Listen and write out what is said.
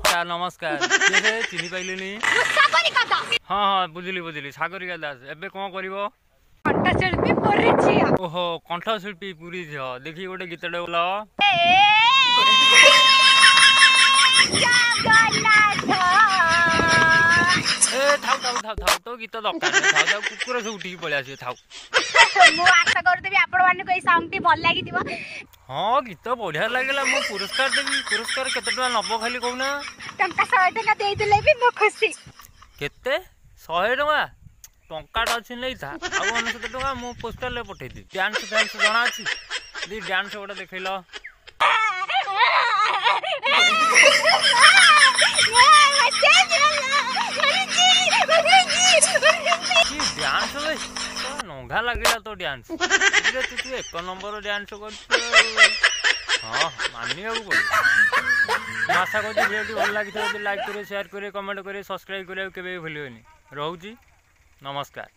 नमस्कार चिन्ह पाइलिनी हाँ हाँ बुझिली बुझिली सागरिका दास एबे कौन करिवो कंठशिल्पी पुरी झिया ओहो कंठशिल्पी पुरी झिया देखी गोटे गीतटे बोल थाउ थाउ थाउ थाउ तो गीत दरकार थाउ थाउ कुकुर सब उठी पळि आसी थाउ मु आशा करतेबी आपण माने कोई सॉन्ग टी भल लागि दिबो हाँ गीत बढ़िया लागला मु पुरस्कार देबी पुरस्कार केते टका नबो खाली कहूना टंका 100 टका देई दिले भी मु खुशी केते 100 टका टंकाटा अच्छी नहीं था आउ 90 टका मु पोस्टर ले पठै दी डांस डांस जणा अछि दी डांस गोटे देखैलो डांस नंगा लगे तो डांस तू एक नंबर डांस कर हाँ मानी पड़े आशा कर भल लगी लाइक करे शेयर करे कमेंट करे सब्सक्राइब करे भूल रोची नमस्कार।